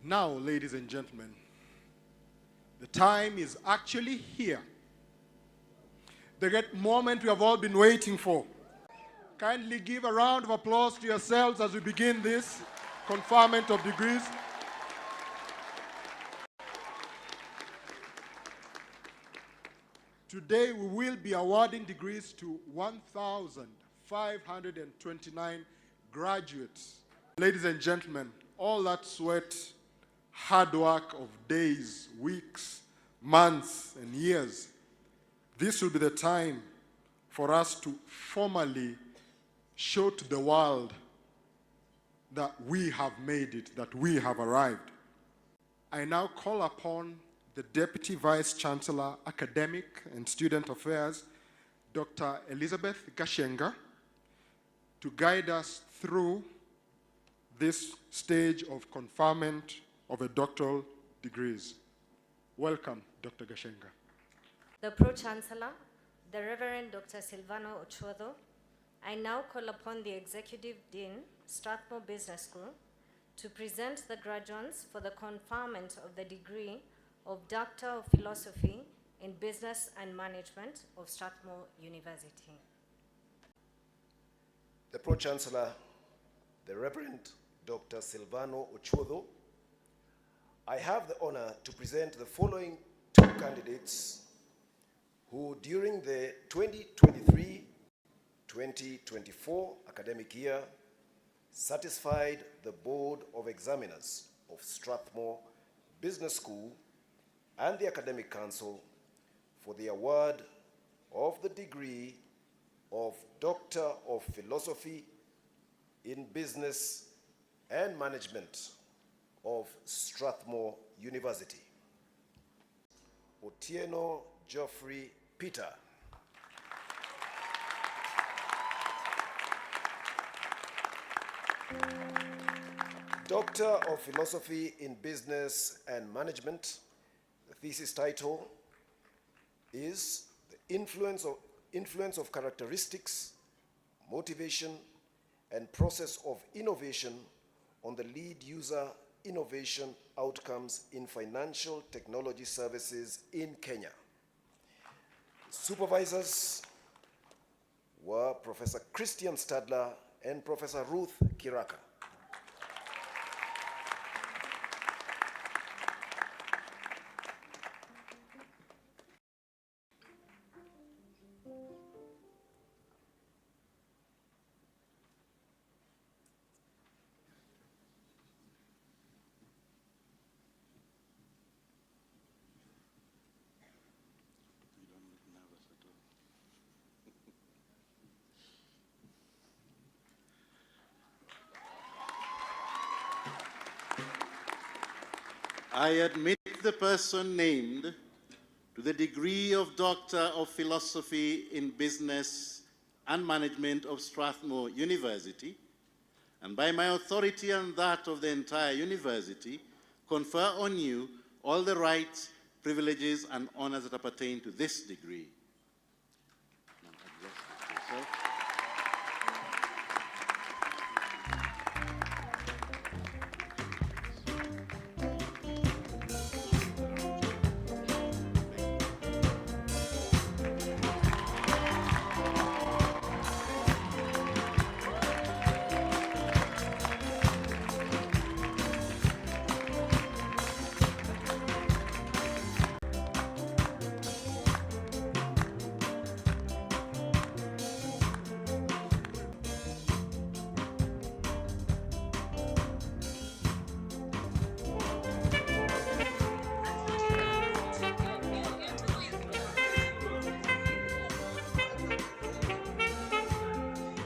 Now, ladies and gentlemen, the time is actually here. The great moment we have all been waiting for. Kindly give a round of applause to yourselves as we begin this conferment of degrees. Today we will be awarding degrees to 1,529 graduates. Ladies and gentlemen, all that sweat, hard work of days, weeks, months, and years, this will be the time for us to formally show to the world that we have made it, that we have arrived. I now call upon the Deputy Vice Chancellor, Academic and Student Affairs, Dr. Elizabeth Gashenga, to guide us through this stage of conferment of a doctoral degrees. Welcome, Dr. Gashenga. The Pro-Chancellor, the Reverend Dr. Silvano Ochodo, I now call upon the Executive Dean, Strathmore Business School, to present the graduates for the conferment of the degree of Doctor of Philosophy in Business and Management of Strathmore University. The Pro-Chancellor, the Reverend Dr. Silvano Ochodo, I have the honor to present the following two candidates who during the 2023-2024 academic year satisfied the Board of Examiners of Strathmore Business School and the Academic Council for the award of the degree of Doctor of Philosophy in Business and Management of Strathmore University. Otieno Geoffrey Peter. Doctor of Philosophy in Business and Management. The thesis title is The Influence of Characteristics, Motivation, and Process of Innovation on the Lead User Innovation Outcomes in Financial Technology Services in Kenya. Supervisors were Professor Christian Stadler and Professor Ruth Kiraka. I admit the person named to the degree of Doctor of Philosophy in Business and Management of Strathmore University, and by my authority and that of the entire university, confer on you all the rights, privileges, and honors that pertain to this degree. Now address yourself.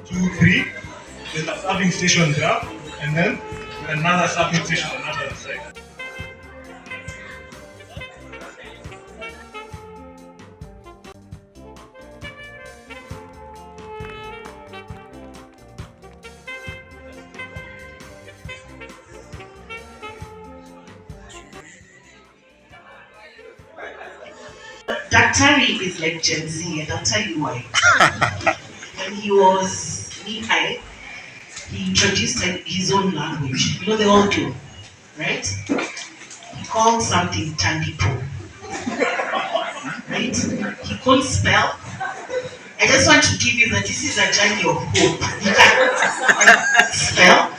Two, three. There's a serving station there, and then another serving station on another side. Daktari is like Gen Z, and I'll tell you why. When he was knee-high, he introduced his own language. You know, they all do, right? he called something Tandipo. Right? He couldn't spell. I just want to give you that this is a journey of hope. You can spell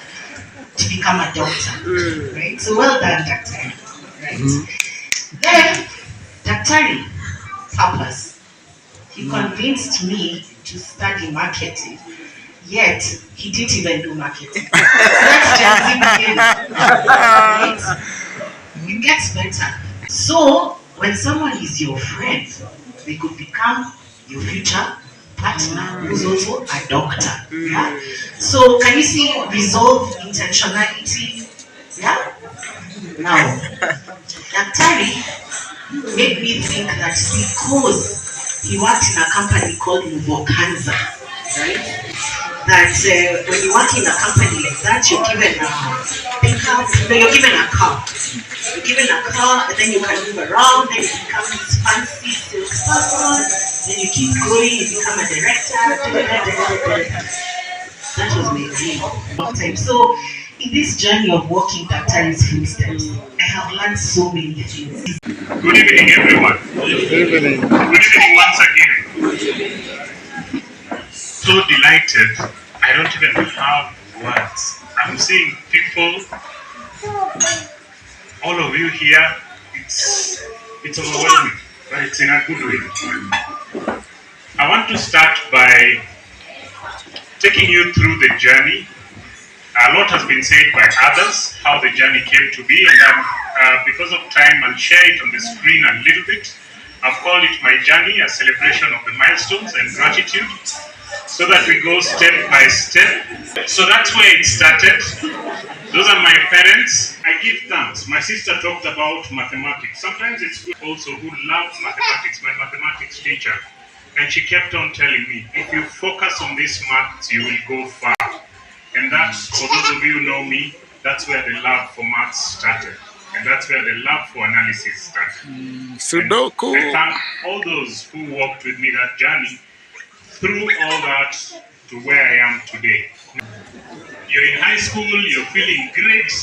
to become a doctor. Right? So well done, Daktari. Right? Then, Daktari, purpose. He convinced me to study marketing, yet he didn't even do marketing. So that's Gen Z behavior. Right? It gets better. So, when someone is your friend, they could become your future partner who's also a doctor. Yeah? So, can you see resolve, intentionality? Yeah? Now, Daktari made me think that because he worked in a company called Muvokanza, right? That when you work in a company like that, you're given a pickup, no, you're given a car. You're given a car, and then you can move around, then you become this fancy salesperson, then you keep growing, you become a director. That was my dream long time. So, in this journey of walking Daktari's footsteps, I have learned so many things. Good evening, everyone. Good evening once again. So delighted. I don't even have words. I'm seeing people, all of you here. It's overwhelming, but it's in a good way. I want to start by taking you through the journey. A lot has been said by others, how the journey came to be, and because of time, I'll share it on the screen a little bit. I've called it my journey, a celebration of the milestones and gratitude, so that we go step by step. So that's where it started. Those are my parents. I give thanks. My sister talked about mathematics. Sometimes it's good also who loves mathematics, my mathematics teacher. And she kept on telling me, if you focus on this maths, you will go far. And that's, for those of you who know me, that's where the love for maths started. And that's where the love for analysis started. Sudoku. I thank all those who walked with me that journey through all that to where I am today. You're in high school, you're feeling great,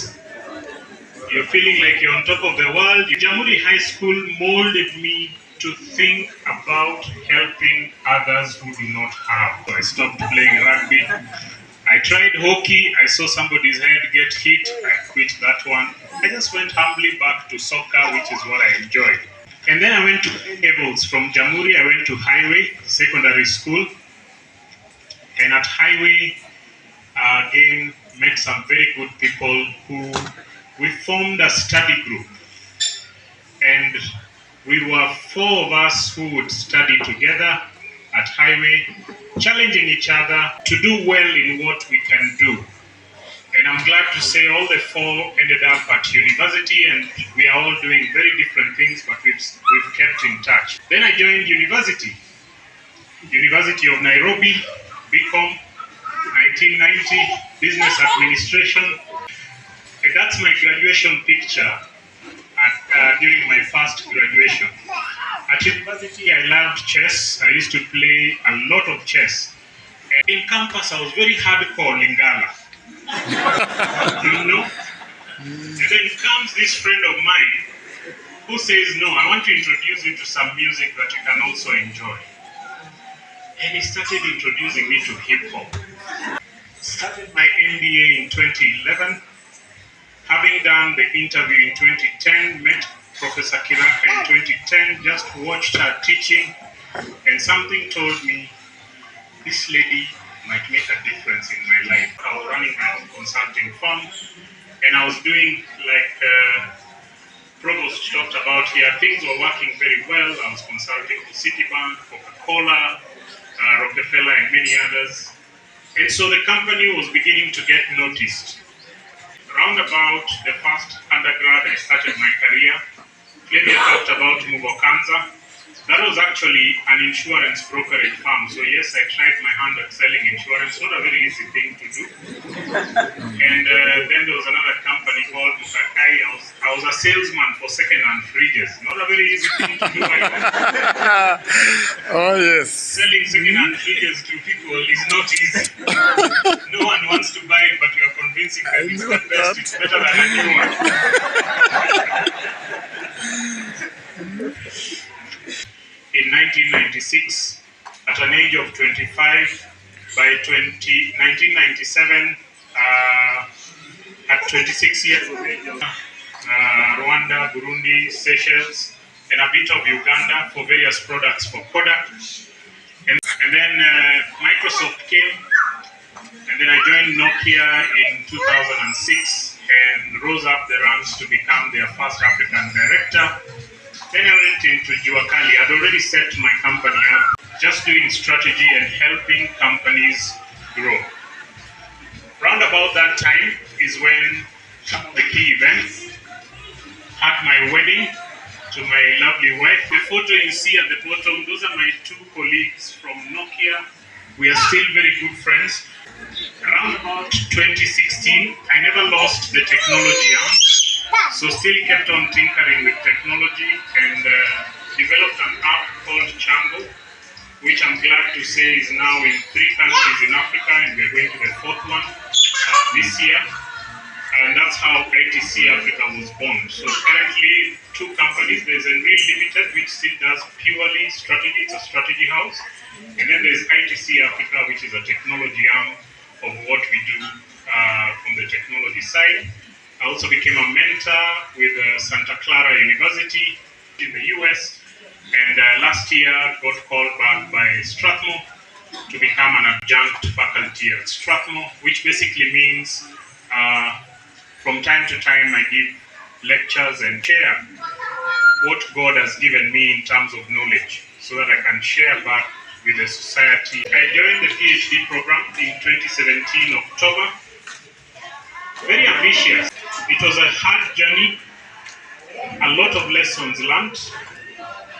you're feeling like you're on top of the world. Jamhuri High School molded me to think about helping others who do not have. So I stopped playing rugby. I tried hockey, I saw somebody's head get hit, I quit that one. I just went humbly back to soccer, which is what I enjoyed. And then I went to A-levels. From Jamhuri, I went to Highway Secondary School. And at Highway, again, met some very good people who we formed a study group. And we were 4 of us who would study together at Highway, challenging each other to do well in what we can do. And I'm glad to say all the 4 ended up at university, and we are all doing very different things, but we've kept in touch. Then I joined University of Nairobi, BCom, 1990, Business Administration. And that's my graduation picture during my first graduation. At university, I loved chess. I used to play a lot of chess. And in campus, I was very hardcore Lingala. You know? And then comes this friend of mine who says, no, I want to introduce you to some music that you can also enjoy. And he started introducing me to hip-hop. Started my MBA in 2011. Having done the interview in 2010, met Professor Kiraka in 2010, just watched her teaching, and something told me, this lady might make a difference in my life. I was running my own consulting firm, and I was doing, like Provost talked about here, things were working very well. I was consulting for Citibank, Coca-Cola, Rockefeller, and many others. And so the company was beginning to get noticed. Round about the first undergrad, I started my career. Clearly, I talked about Muvokanza. That was actually an insurance brokerage firm. So yes, I tried my hand at selling insurance. Not a very easy thing to do. And then there was another company called Mukakai. I was a salesman for second-hand fridges. Not a very easy thing to do either. Oh, yes. Selling second-hand fridges to people is not easy. No one wants to buy it, but you are convincing them it's the best. It's better than a new one. in 1996 at an age of 25. By 1997, at 26 years of age, Rwanda, Burundi, Seychelles, and a bit of Uganda for various products for Kodak. And then Microsoft came, and then I joined Nokia in 2006 and rose up the ranks to become their first African director. Then I went into Juakali. I'd already set my company up, just doing strategy and helping companies grow. Round about that time is when the key events had my wedding to my lovely wife. The photo you see at the bottom, those are my two colleagues from Nokia. We are still very good friends. Around about 2016, I never lost the technology arm, so still kept on tinkering with technology and developed an app called Chango, which I'm glad to say is now in 3 countries in Africa, and we're going to the 4th one this year. And that's how ITC Africa was born. So currently, 2 companies. There's Enreal Limited, which still does purely strategy. It's a strategy house. And then there's ITC Africa, which is a technology arm of what we do from the technology side. I also became a mentor with Santa Clara University in the US. And last year, got called back by Strathmore to become an adjunct faculty at Strathmore, which basically means from time to time I give lectures and share what God has given me in terms of knowledge so that I can share back with the society. I joined the PhD program in 2017 October. Very ambitious. It was a hard journey, a lot of lessons learned.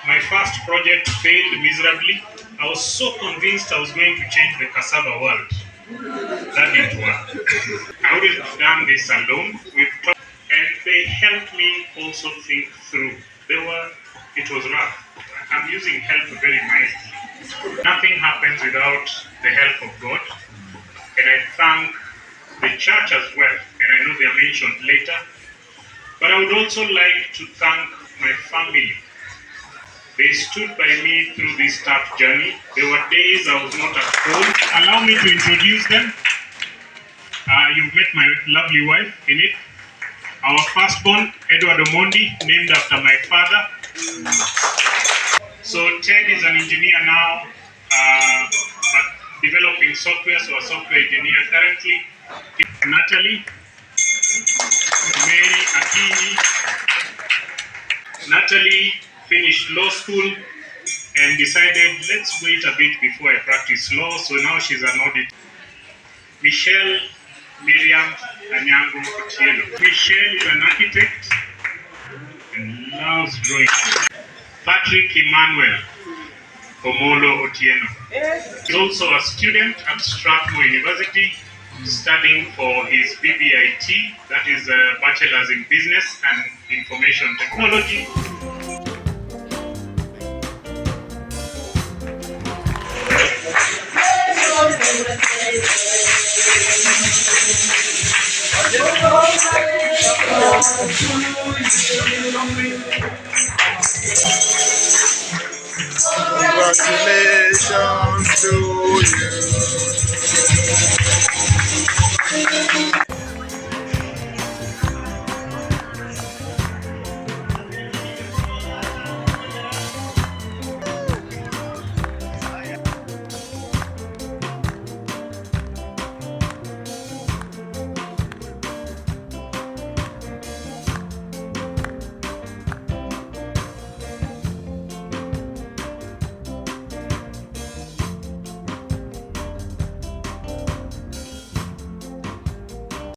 My first project failed miserably. I was so convinced I was going to change the cassava world. That didn't work. I would have done this alone. And they helped me also think through. It was rough. I'm using help very nicely. Nothing happens without the help of God. And I thank the church as well. And I know they are mentioned later. But I would also like to thank my family. They stood by me through this tough journey. There were days I was not at home. Allow me to introduce them. You've met my lovely wife in it. Our firstborn, Edward Omondi, named after my father. So Ted is an engineer now, but developing software, so a software engineer currently. Natalie, Mary Akini. Natalie finished law school and decided, let's wait a bit before I practice law, so now she's an auditor. Michelle Miriam Anyango Otieno. Michelle is an architect and loves drawing. Patrick Emmanuel Omolo Otieno. He's also a student at Strathmore University, studying for his BBIT, that is a Bachelor's in Business and Information Technology. Congratulations to you.